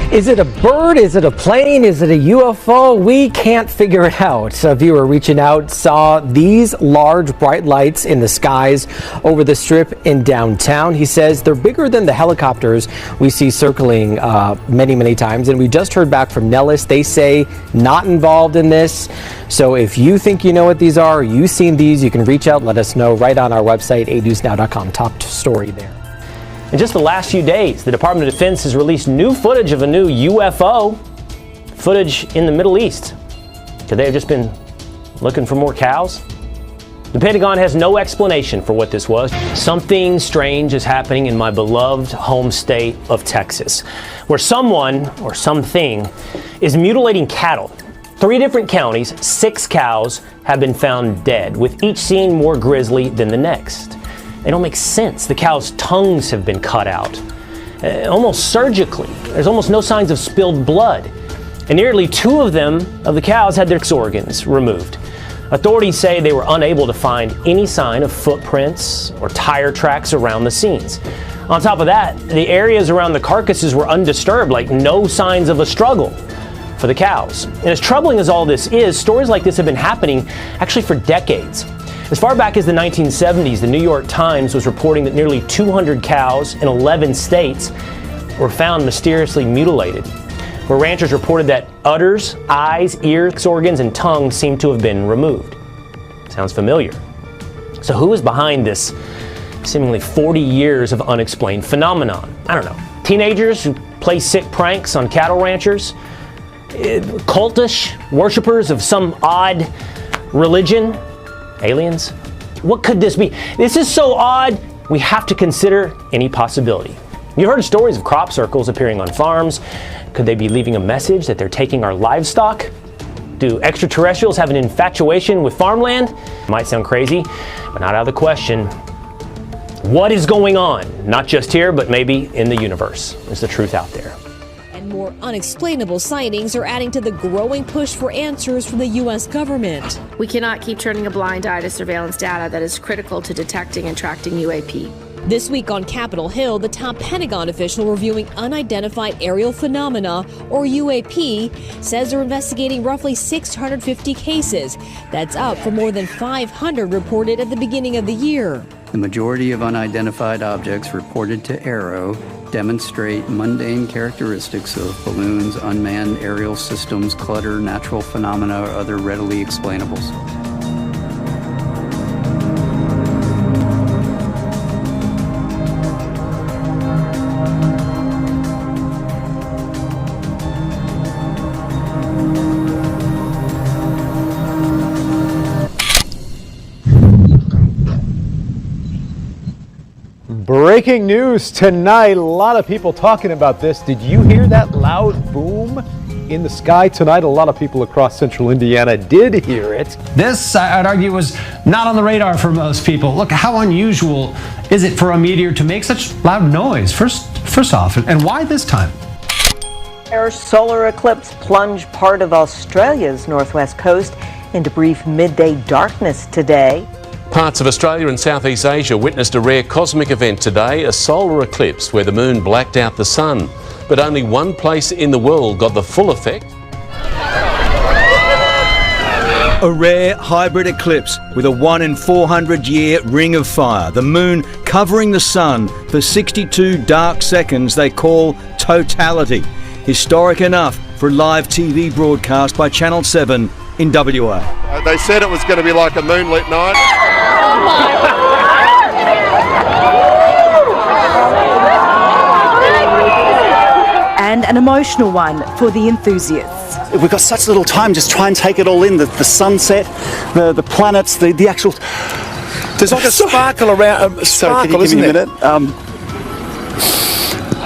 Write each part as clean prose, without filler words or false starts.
Is it a bird? Is it a plane? Is it a UFO? We can't figure it out. A viewer reaching out saw these large bright lights in the skies over the strip in downtown. He says they're bigger than the helicopters we see circling many times. And we just heard back from Nellis. They say not involved in this. So if you think you know what these are, or you've seen these, you can reach out, let us know right on our website, 8newsnow.com. Top story there. In just the last few days, the Department of Defense has released new footage of a new UFO, footage in the Middle East. Could they have just been looking for more cows? The Pentagon has no explanation for what this was. Something strange is happening in my beloved home state of Texas, where someone or something is mutilating cattle. 3 different counties, 6 cows have been found dead, with each seeming more grisly than the next. They don't make sense. The cows' tongues have been cut out, almost surgically. There's almost no signs of spilled blood. And nearly 2 of the cows had their organs removed. Authorities say they were unable to find any sign of footprints or tire tracks around the scenes. On top of that, the areas around the carcasses were undisturbed, like no signs of a struggle for the cows. And as troubling as all this is, stories like this have been happening actually for decades. As far back as the 1970s, the New York Times was reporting that nearly 200 cows in 11 states were found mysteriously mutilated, where ranchers reported that udders, eyes, ears, organs, and tongues seemed to have been removed. Sounds familiar. So who is behind this seemingly 40 years of unexplained phenomenon? I don't know. Teenagers who play sick pranks on cattle ranchers? Cultish worshippers of some odd religion? Aliens? What could this be? This is so odd, we have to consider any possibility. You heard stories of crop circles appearing on farms. Could they be leaving a message that they're taking our livestock? Do extraterrestrials have an infatuation with farmland? Might sound crazy, but not out of the question. What is going on? Not just here, but maybe in the universe. Is the truth out there? More unexplainable sightings are adding to the growing push for answers from the U.S. government. We cannot keep turning a blind eye to surveillance data that is critical to detecting and tracking UAP. This week on Capitol Hill, the top Pentagon official reviewing unidentified aerial phenomena, or UAP, says they're investigating roughly 650 cases. That's up from more than 500 reported at the beginning of the year. The majority of unidentified objects reported to AARO demonstrate mundane characteristics of balloons, unmanned aerial systems, clutter, natural phenomena, or other readily explainables. Breaking news tonight. A lot of people talking about this. Did you hear that loud boom in the sky tonight? A lot of people across central Indiana did hear it. This, I'd argue, was not on the radar for most people. Look, how unusual is it for a meteor to make such loud noise? First off, and why this time? A solar eclipse plunged part of Australia's northwest coast into brief midday darkness today. Parts of Australia and Southeast Asia witnessed a rare cosmic event today, a solar eclipse where the moon blacked out the sun. But only one place in the world got the full effect. A rare hybrid eclipse with a 1 in 400 year ring of fire. The moon covering the sun for 62 dark seconds they call totality. Historic enough for a live TV broadcast by Channel 7 in WA. They said it was going to be like a moonlit night. And an emotional one for the enthusiasts. We've got such little time, just try and take it all in. The sunset, the planets, the actual... There's like a sparkle around, Sorry, can you give me a minute?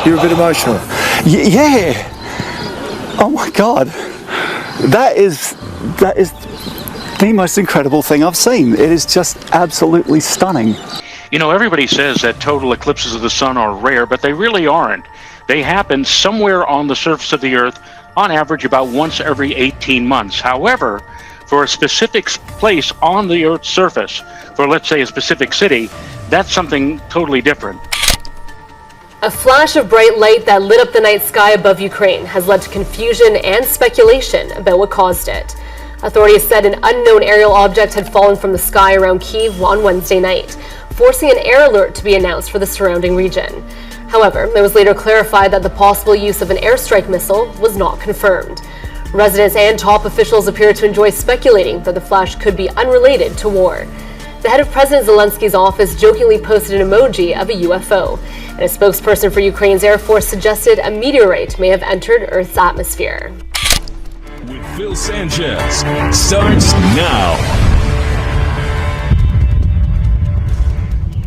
You're a bit emotional. Yeah. Oh my God. That is the most incredible thing I've seen. It is just absolutely stunning. You know, everybody says that total eclipses of the sun are rare, but they really aren't. They happen somewhere on the surface of the Earth, on average about once every 18 months. However, for a specific place on the Earth's surface, for let's say a specific city, that's something totally different. A flash of bright light that lit up the night sky above Ukraine has led to confusion and speculation about what caused it. Authorities said an unknown aerial object had fallen from the sky around Kyiv on Wednesday night, forcing an air alert to be announced for the surrounding region. However, it was later clarified that the possible use of an airstrike missile was not confirmed. Residents and top officials appear to enjoy speculating that the flash could be unrelated to war. The head of President Zelensky's office jokingly posted an emoji of a UFO, and a spokesperson for Ukraine's Air Force suggested a meteorite may have entered Earth's atmosphere. With Phil Sanchez starts now.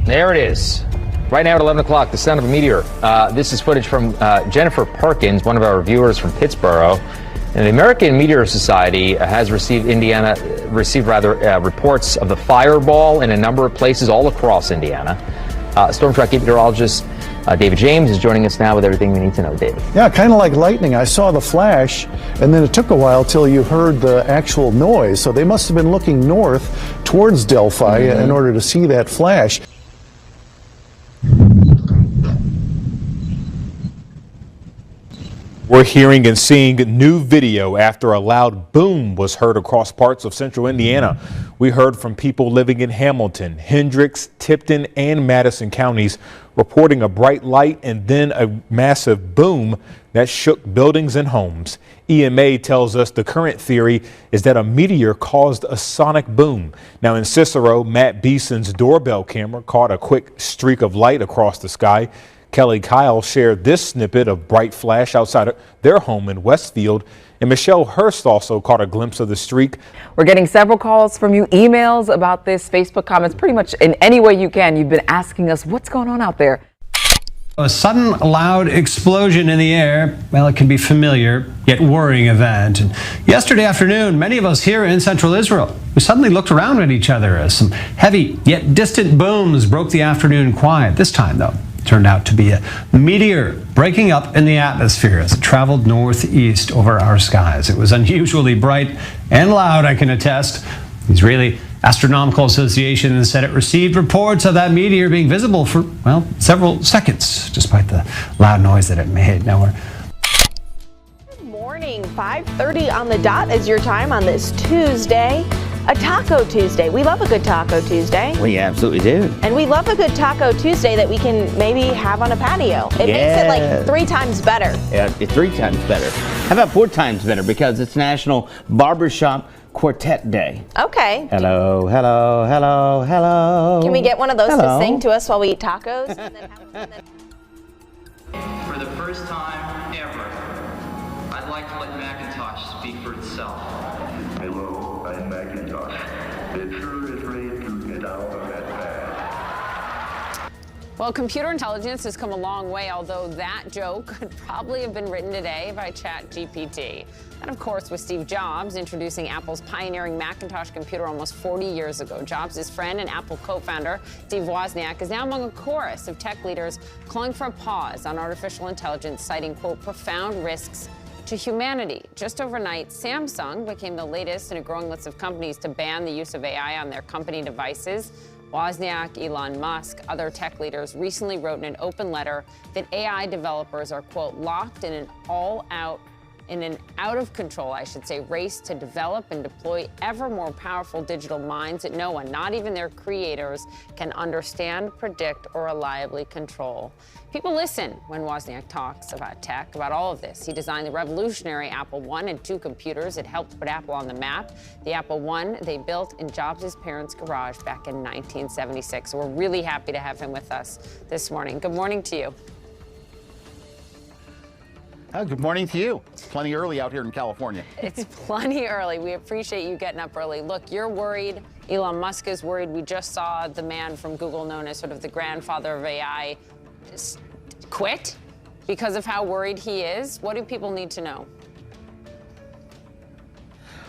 There it is. Right now at 11 o'clock, the sound of a meteor. This is footage from Jennifer Perkins, one of our viewers from Pittsburgh. And the American Meteor Society has received reports of the fireball in a number of places all across Indiana. Storm Track meteorologist David James is joining us now with everything we need to know. David. Yeah, kind of like lightning. I saw the flash, and then it took a while till you heard the actual noise. So they must have been looking north towards Delphi in order to see that flash. We're hearing and seeing new video after a loud boom was heard across parts of central Indiana. We heard from people living in Hamilton, Hendricks, Tipton, and Madison counties reporting a bright light and then a massive boom that shook buildings and homes. EMA tells us the current theory is that a meteor caused a sonic boom. Now in Cicero, Matt Beeson's doorbell camera caught a quick streak of light across the sky. Kelly Kyle shared this snippet of bright flash outside of their home in Westfield, and Michelle Hurst also caught a glimpse of the streak. We're getting several calls from you, emails about this, Facebook comments, pretty much in any way you can. You've been asking us what's going on out there. A sudden loud explosion in the air, well, it can be familiar yet worrying event. And yesterday afternoon, many of us here in central Israel, we suddenly looked around at each other as some heavy yet distant booms broke the afternoon quiet. This time, though, turned out to be a meteor breaking up in the atmosphere as it traveled northeast over our skies. It was unusually bright and loud, I can attest. The Israeli Astronomical Association said it received reports of that meteor being visible for, well, several seconds, despite the loud noise that it made. Now we're Good morning, 5:30 on the dot is your time on this Tuesday. A Taco Tuesday. We love a good Taco Tuesday. We absolutely do. And we love a good Taco Tuesday that we can maybe have on a patio. It makes it like 3 times better. Yeah, it's 3 times better. How about 4 times better? Because it's National Barbershop Quartet Day. Okay. Hello, hello, hello, hello. Can we get one of those Hello. to sing to us while we eat tacos? For the first time ever, I'd like to let Macintosh speak for itself. Hello, I'm Macintosh. It sure is great to get out of that bag. Well, computer intelligence has come a long way, although that joke could probably have been written today by ChatGPT. And of course, with Steve Jobs introducing Apple's pioneering Macintosh computer almost 40 years ago. Jobs' friend and Apple co-founder Steve Wozniak is now among a chorus of tech leaders calling for a pause on artificial intelligence, citing, quote, profound risks to humanity. Just overnight, Samsung became the latest in a growing list of companies to ban the use of AI on their company devices. Wozniak, Elon Musk, other tech leaders recently wrote in an open letter that AI developers are, quote, locked in an out of control, I should say, race to develop and deploy ever more powerful digital minds that no one, not even their creators, can understand, predict, or reliably control. People listen when Wozniak talks about tech, about all of this. He designed the revolutionary Apple I and II computers that helped put Apple on the map. The Apple I they built in Jobs' parents' garage back in 1976. So we're really happy to have him with us this morning. Good morning to you. Good morning to you. It's plenty early out here in California. It's plenty early. We appreciate you getting up early. Look, you're worried. Elon Musk is worried. We just saw the man from Google, known as sort of the grandfather of AI, quit because of how worried he is. What do people need to know?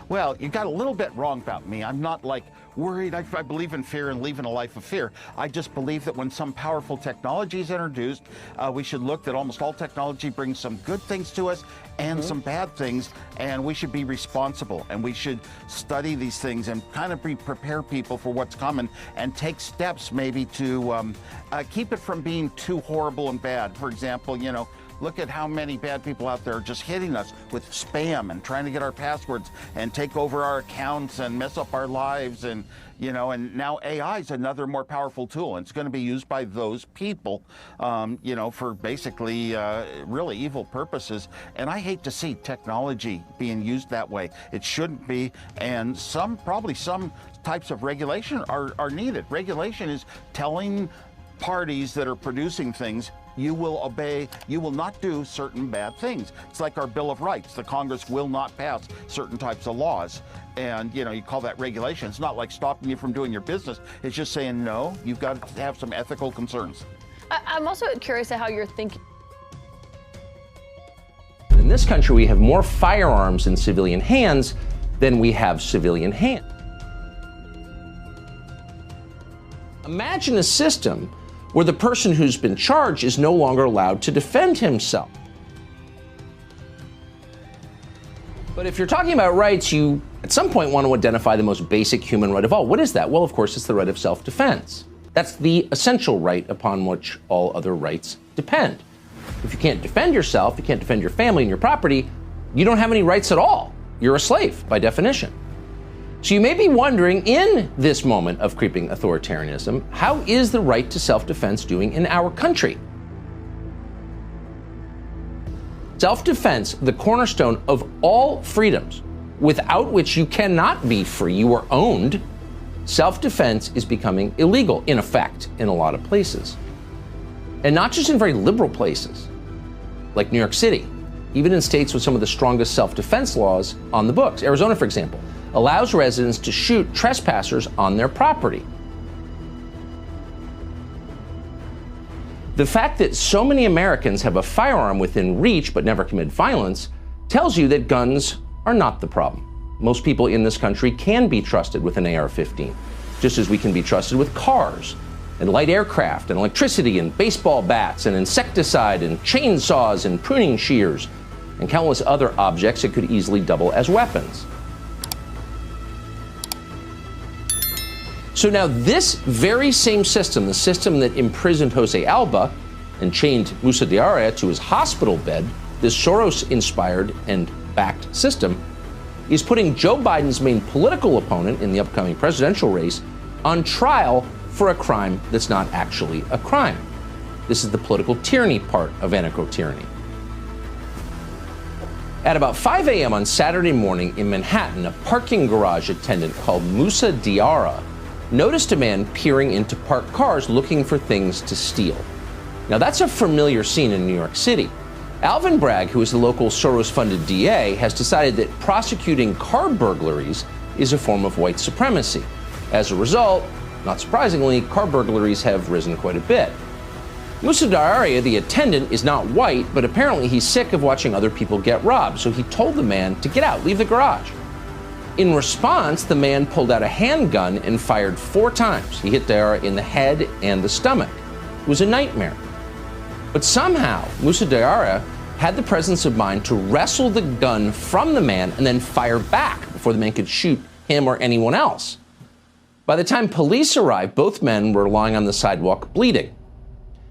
Well, you got a little bit wrong about me. I'm not like worried. I believe in fear and live in a life of fear. I just believe that when some powerful technology is introduced, we should look that almost all technology brings some good things to us and some bad things, and we should be responsible, and we should study these things and kind of prepare people for what's coming and take steps maybe to keep it from being too horrible and bad. For example, you know, look at how many bad people out there are just hitting us with spam and trying to get our passwords and take over our accounts and mess up our lives. And, you know, and now AI is another more powerful tool. And it's going to be used by those people, you know, for basically really evil purposes. And I hate to see technology being used that way. It shouldn't be. And probably some types of regulation are needed. Regulation is telling parties that are producing things, you will obey, you will not do certain bad things. It's like our Bill of Rights. The Congress will not pass certain types of laws. And, you know, you call that regulation. It's not like stopping you from doing your business. It's just saying, no, you've got to have some ethical concerns. I'm also curious at how you're thinking. In this country, we have more firearms in civilian hands than we have civilian hands. Imagine a system where the person who's been charged is no longer allowed to defend himself. But if you're talking about rights, you at some point want to identify the most basic human right of all. What is that? Well, of course, it's the right of self-defense. That's the essential right upon which all other rights depend. If you can't defend yourself, you can't defend your family and your property, you don't have any rights at all. You're a slave by definition. So you may be wondering, in this moment of creeping authoritarianism, how is the right to self-defense doing in our country? Self-defense, the cornerstone of all freedoms, without which you cannot be free, you are owned. Self-defense is becoming illegal, in effect, in a lot of places. And not just in very liberal places, like New York City, even in states with some of the strongest self-defense laws on the books. Arizona, for example, allows residents to shoot trespassers on their property. The fact that so many Americans have a firearm within reach but never commit violence tells you that guns are not the problem. Most people in this country can be trusted with an AR-15, just as we can be trusted with cars and light aircraft and electricity and baseball bats and insecticide and chainsaws and pruning shears and countless other objects that could easily double as weapons. So now this very same system, the system that imprisoned Jose Alba and chained Moussa Diarra to his hospital bed, this Soros-inspired and backed system, is putting Joe Biden's main political opponent in the upcoming presidential race on trial for a crime that's not actually a crime. This is the political tyranny part of anarcho-tyranny. At about 5 a.m. on Saturday morning in Manhattan, a parking garage attendant called Moussa Diarra noticed a man peering into parked cars looking for things to steal. Now that's a familiar scene in New York City. Alvin Bragg, who is the local Soros-funded DA, has decided that prosecuting car burglaries is a form of white supremacy. As a result, not surprisingly, car burglaries have risen quite a bit. Moussa Diarra, the attendant, is not white, but apparently he's sick of watching other people get robbed, so he told the man to get out, leave the garage. In response, the man pulled out a handgun and fired 4 times. He hit Diarra in the head and the stomach. It was a nightmare. But somehow, Moussa Diarra had the presence of mind to wrestle the gun from the man and then fire back before the man could shoot him or anyone else. By the time police arrived, both men were lying on the sidewalk bleeding.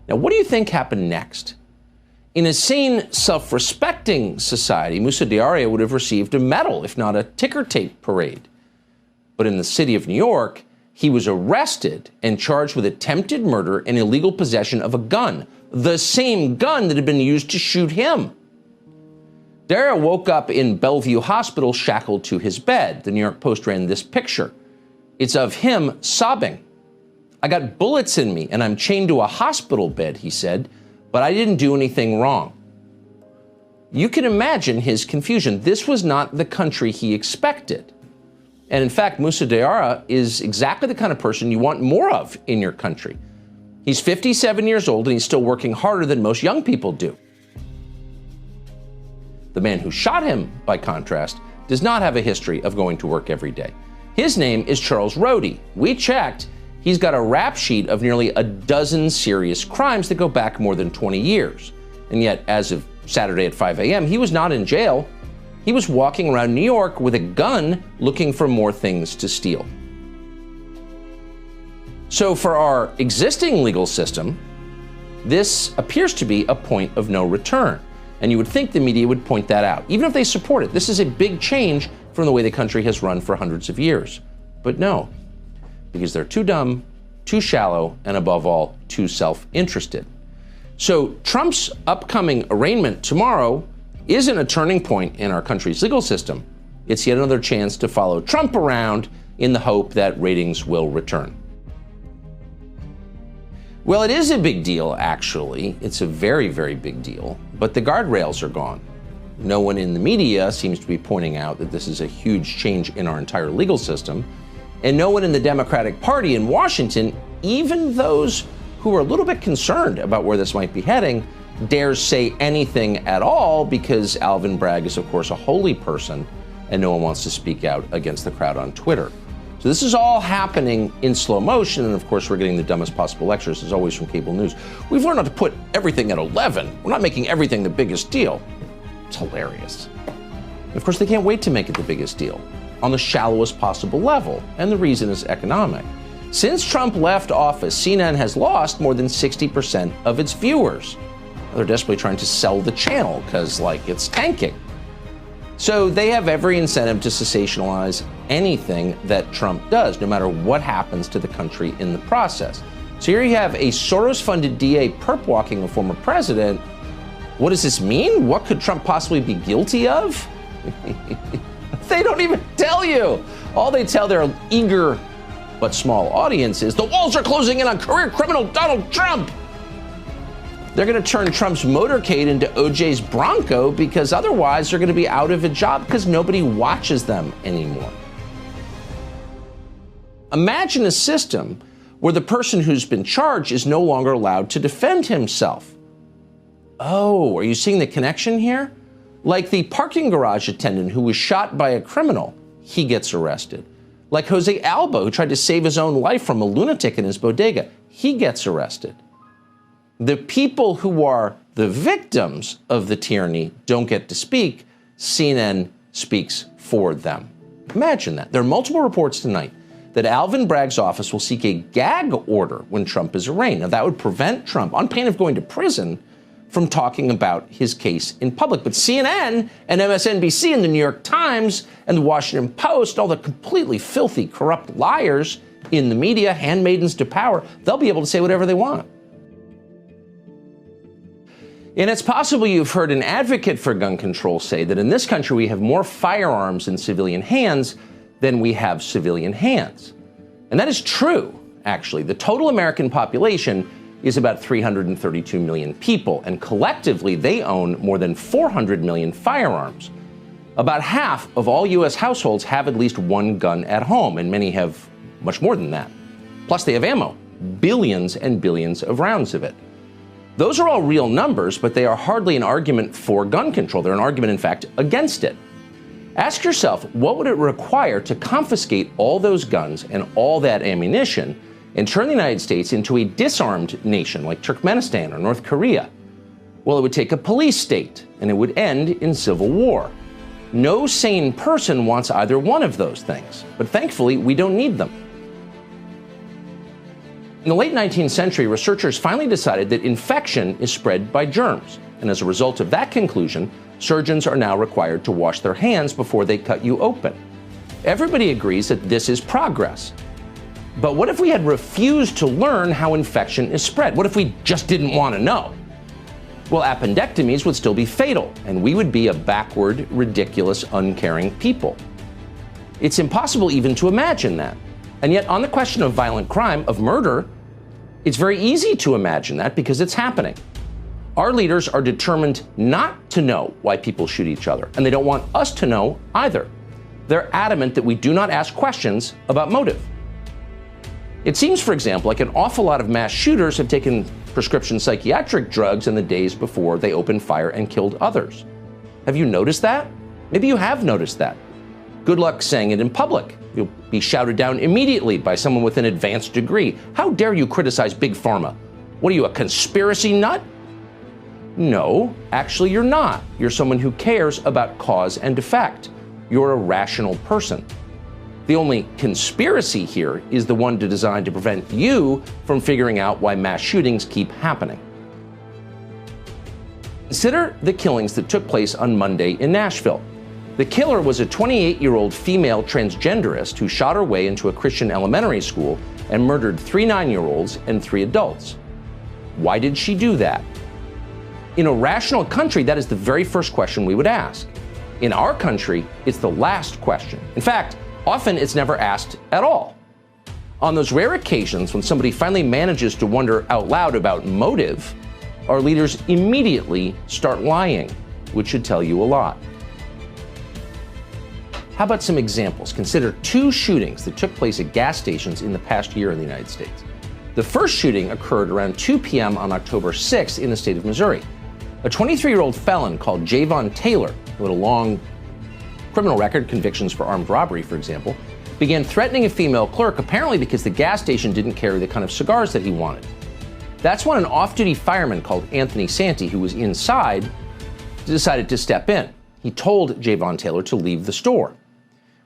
Now, what do you think happened next? In a sane, self-respecting society, Moussa Diarra would have received a medal, if not a ticker tape parade. But in the city of New York, he was arrested and charged with attempted murder and illegal possession of a gun, the same gun that had been used to shoot him. Diarra woke up in Bellevue Hospital shackled to his bed. The New York Post ran this picture. It's of him sobbing. "I got bullets in me and I'm chained to a hospital bed," he said, "but I didn't do anything wrong." You can imagine his confusion. This was not the country he expected. And in fact, Moussa Diarra is exactly the kind of person you want more of in your country. He's 57 years old and he's still working harder than most young people do. The man who shot him, by contrast, does not have a history of going to work every day. His name is Charles Rody. We checked. He's got a rap sheet of nearly a dozen serious crimes that go back more than 20 years. And yet, as of Saturday at 5 a.m., he was not in jail. He was walking around New York with a gun looking for more things to steal. So for our existing legal system, this appears to be a point of no return. And you would think the media would point that out, even if they support it. This is a big change from the way the country has run for hundreds of years. But no, because they're too dumb, too shallow, and above all, too self-interested. So Trump's upcoming arraignment tomorrow isn't a turning point in our country's legal system. It's yet another chance to follow Trump around in the hope that ratings will return. Well, it is a big deal, actually. It's a very, very big deal. But the guardrails are gone. No one in the media seems to be pointing out that this is a huge change in our entire legal system. And no one in the Democratic Party in Washington, even those who are a little bit concerned about where this might be heading, dares say anything at all because Alvin Bragg is, of course, a holy person and no one wants to speak out against the crowd on Twitter. So this is all happening in slow motion, and of course we're getting the dumbest possible lectures, as always, from cable news. We've learned not to put everything at 11. We're not making everything the biggest deal. It's hilarious. And of course, they can't wait to make it the biggest deal on the shallowest possible level, and the reason is economic. Since Trump left office, CNN has lost more than 60% of its viewers. They're desperately trying to sell the channel because, it's tanking. So they have every incentive to sensationalize anything that Trump does, no matter what happens to the country in the process. So here you have a Soros-funded DA perp-walking a former president. What does this mean? What could Trump possibly be guilty of? They don't even tell you. All they tell their eager but small audience is the walls are closing in on career criminal Donald Trump. They're going to turn Trump's motorcade into OJ's Bronco because otherwise they're going to be out of a job because nobody watches them anymore. Imagine a system where the person who's been charged is no longer allowed to defend himself. Oh, are you seeing the connection here? Like the parking garage attendant who was shot by a criminal, he gets arrested. Like Jose Alba, who tried to save his own life from a lunatic in his bodega, he gets arrested. The people who are the victims of the tyranny don't get to speak. CNN speaks for them. Imagine that. There are multiple reports tonight that Alvin Bragg's office will seek a gag order when Trump is arraigned. Now, that would prevent Trump, on pain of going to prison, from talking about his case in public. But CNN and MSNBC and the New York Times and the Washington Post, all the completely filthy, corrupt liars in the media, handmaidens to power, they'll be able to say whatever they want. And it's possible you've heard an advocate for gun control say that in this country we have more firearms in civilian hands than we have civilian hands. And that is true, actually. The total American population is about 332 million people, and collectively they own more than 400 million firearms. About half of all U.S. households have at least one gun at home, and many have much more than that. Plus they have ammo, billions and billions of rounds of it. Those are all real numbers, but they are hardly an argument for gun control. They're an argument, in fact, against it. Ask yourself, what would it require to confiscate all those guns and all that ammunition and turn the United States into a disarmed nation like Turkmenistan or North Korea? Well, it would take a police state, and it would end in civil war. No sane person wants either one of those things, but thankfully, we don't need them. In the late 19th century, researchers finally decided that infection is spread by germs. And as a result of that conclusion, surgeons are now required to wash their hands before they cut you open. Everybody agrees that this is progress. But what if we had refused to learn how infection is spread? What if we just didn't want to know? Well, appendectomies would still be fatal, and we would be a backward, ridiculous, uncaring people. It's impossible even to imagine that. And yet, on the question of violent crime, of murder, it's very easy to imagine that because it's happening. Our leaders are determined not to know why people shoot each other, and they don't want us to know either. They're adamant that we do not ask questions about motive. It seems, for example, like an awful lot of mass shooters have taken prescription psychiatric drugs in the days before they opened fire and killed others. Have you noticed that? Maybe you have noticed that. Good luck saying it in public. You'll be shouted down immediately by someone with an advanced degree. How dare you criticize Big Pharma? What are you, a conspiracy nut? No, actually you're not. You're someone who cares about cause and effect. You're a rational person. The only conspiracy here is the one designed to prevent you from figuring out why mass shootings keep happening. Consider the killings that took place on Monday in Nashville. The killer was a 28-year-old female transgenderist who shot her way into a Christian elementary school and murdered 3 9-year-olds and 3 adults. Why did she do that? In a rational country, that is the very first question we would ask. In our country, it's the last question. In fact, often it's never asked at all. On those rare occasions when somebody finally manages to wonder out loud about motive, our leaders immediately start lying, which should tell you a lot. How about some examples? Consider 2 shootings that took place at gas stations in the past year in the United States. The first shooting occurred around 2 p.m. on October 6th in the state of Missouri. A 23-year-old felon called Javon Taylor, who had a long criminal record, convictions for armed robbery, for example, began threatening a female clerk, apparently because the gas station didn't carry the kind of cigars that he wanted. That's when an off-duty fireman called Anthony Santi, who was inside, decided to step in. He told Javon Taylor to leave the store.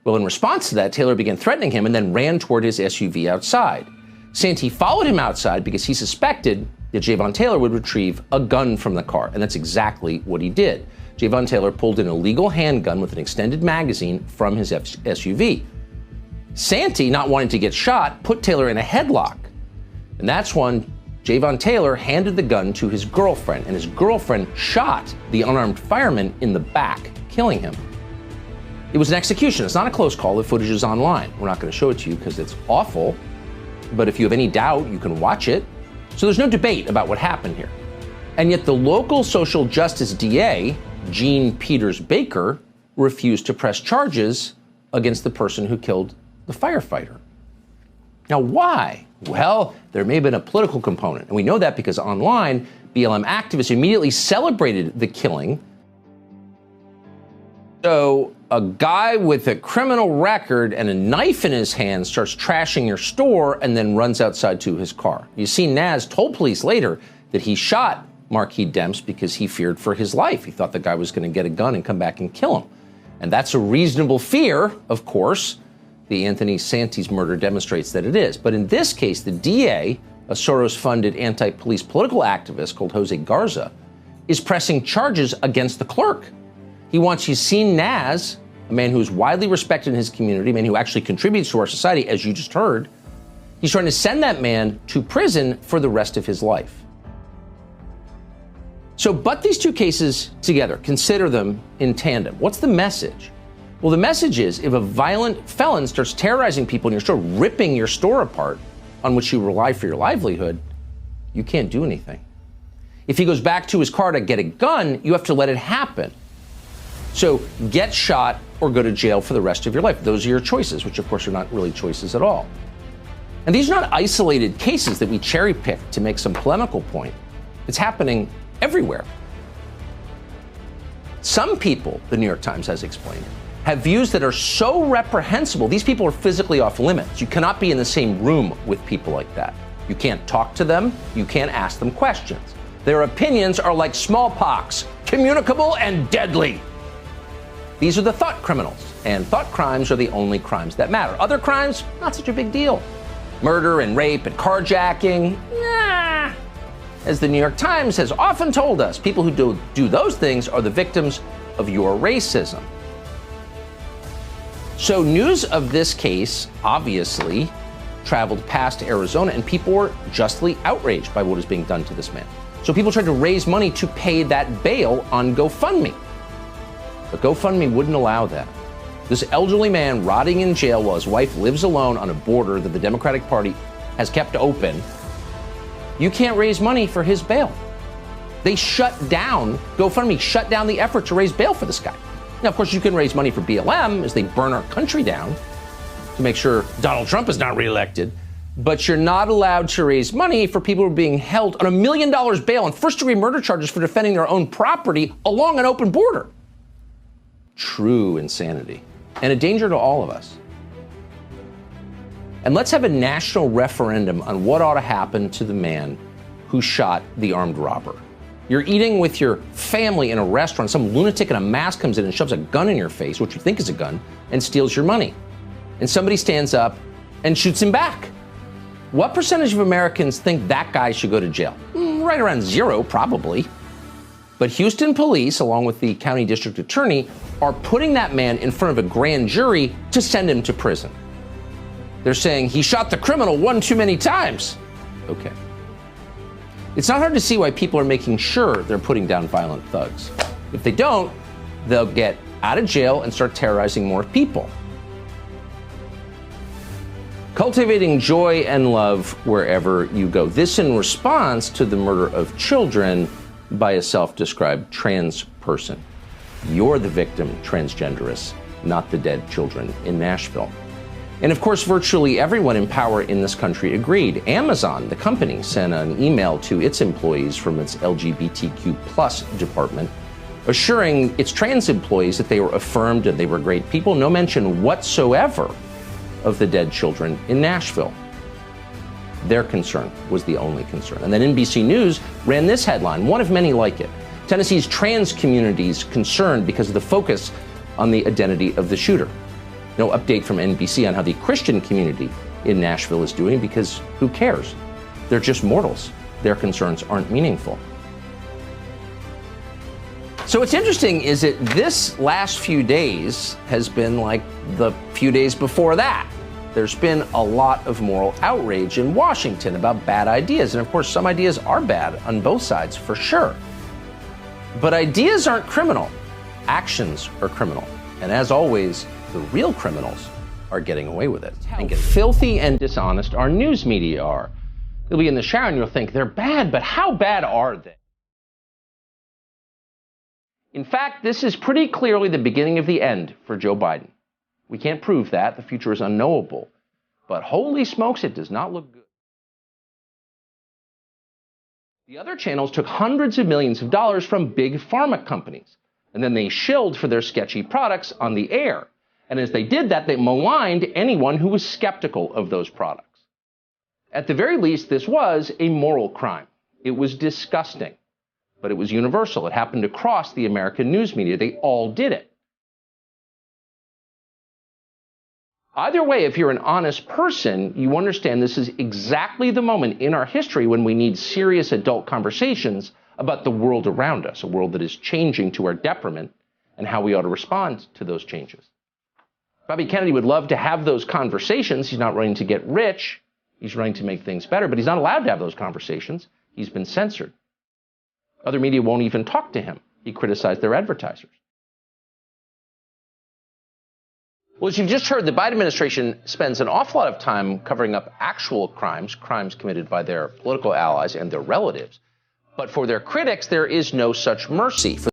Well, in response to that, Taylor began threatening him and then ran toward his SUV outside. Santi followed him outside because he suspected that Javon Taylor would retrieve a gun from the car, and that's exactly what he did. Javon Taylor pulled an illegal handgun with an extended magazine from his SUV. Santi, not wanting to get shot, put Taylor in a headlock, and that's when Javon Taylor handed the gun to his girlfriend, and his girlfriend shot the unarmed fireman in the back, killing him. It was an execution. It's not a close call. The footage is online. We're not going to show it to you because it's awful, but if you have any doubt, you can watch it. So there's no debate about what happened here. And yet the local social justice DA, Jean Peters Baker, refused to press charges against the person who killed the firefighter. Now, why? Well, there may have been a political component, and we know that because online, BLM activists immediately celebrated the killing. So a guy with a criminal record and a knife in his hand starts trashing your store and then runs outside to his car. You see, Naz told police later that he shot Marquis Demps because he feared for his life. He thought the guy was going to get a gun and come back and kill him. And that's a reasonable fear, of course. The Anthony Santi's murder demonstrates that it is. But in this case, the DA, a Soros-funded anti-police political activist called Jose Garza, is pressing charges against the clerk. He wants Yassine Naz, a man who is widely respected in his community, a man who actually contributes to our society, as you just heard. He's trying to send that man to prison for the rest of his life. So, but these 2 cases together, consider them in tandem. What's the message? Well, the message is if a violent felon starts terrorizing people in your store, ripping your store apart on which you rely for your livelihood, you can't do anything. If he goes back to his car to get a gun, you have to let it happen. So get shot or go to jail for the rest of your life. Those are your choices, which of course are not really choices at all. And these are not isolated cases that we cherry pick to make some polemical point. It's happening everywhere. Some people, the New York Times has explained, have views that are so reprehensible, these people are physically off limits. You cannot be in the same room with people like that. You can't talk to them. You can't ask them questions. Their opinions are like smallpox, communicable and deadly. These are the thought criminals, and thought crimes are the only crimes that matter. Other crimes, not such a big deal. Murder and rape and carjacking, nah. As the New York Times has often told us, people who do those things are the victims of your racism. So news of this case obviously traveled past Arizona, and people were justly outraged by what is being done to this man. So people tried to raise money to pay that bail on GoFundMe. But GoFundMe wouldn't allow that. This elderly man rotting in jail while his wife lives alone on a border that the Democratic Party has kept open, you can't raise money for his bail. They shut down, GoFundMe shut down the effort to raise bail for this guy. Now, of course, you can raise money for BLM as they burn our country down to make sure Donald Trump is not reelected, but you're not allowed to raise money for people who are being held on $1 million bail on first-degree murder charges for defending their own property along an open border. True insanity. and a danger to all of us. And let's have a national referendum on what ought to happen to the man who shot the armed robber. You're eating with your family in a restaurant. Some lunatic in a mask comes in and shoves a gun in your face, which you think is a gun, and steals your money. And somebody stands up and shoots him back. What percentage of Americans think that guy should go to jail? Right around 0, probably. But Houston police, along with the county district attorney, are putting that man in front of a grand jury to send him to prison. They're saying he shot the criminal one too many times. Okay. It's not hard to see why people are making sure they're putting down violent thugs. If they don't, they'll get out of jail and start terrorizing more people. Cultivating joy and love wherever you go. This in response to the murder of children by a self-described trans person. You're the victim, transgenderists, not the dead children in Nashville. And of course, virtually everyone in power in this country agreed. Amazon, the company, sent an email to its employees from its LGBTQ+ department, assuring its trans employees that they were affirmed and they were great people. No mention whatsoever of the dead children in Nashville. Their concern was the only concern. And then NBC News ran this headline, one of many like it. Tennessee's trans community's concerned because of the focus on the identity of the shooter. No update from NBC on how the Christian community in Nashville is doing, because who cares? They're just mortals. Their concerns aren't meaningful. So what's interesting is that this last few days has been like the few days before that. There's been a lot of moral outrage in Washington about bad ideas. And of course, some ideas are bad on both sides, for sure. But ideas aren't criminal. Actions are criminal. And as always, the real criminals are getting away with it. How filthy and dishonest our news media are. You'll be in the shower and you'll think they're bad, but how bad are they? In fact, this is pretty clearly the beginning of the end for Joe Biden. We can't prove that. The future is unknowable. But holy smokes, it does not look good. The other channels took hundreds of millions of dollars from big pharma companies, and then they shilled for their sketchy products on the air. And as they did that, they maligned anyone who was skeptical of those products. At the very least, this was a moral crime. It was disgusting, but it was universal. It happened across the American news media. They all did it. Either way, if you're an honest person, you understand this is exactly the moment in our history when we need serious adult conversations about the world around us, a world that is changing to our detriment, and how we ought to respond to those changes. Bobby Kennedy would love to have those conversations. He's not running to get rich. He's running to make things better, but he's not allowed to have those conversations. He's been censored. Other media won't even talk to him. He criticized their advertisers. Well, as you've just heard, the Biden administration spends an awful lot of time covering up actual crimes, crimes committed by their political allies and their relatives. But for their critics, there is no such mercy. For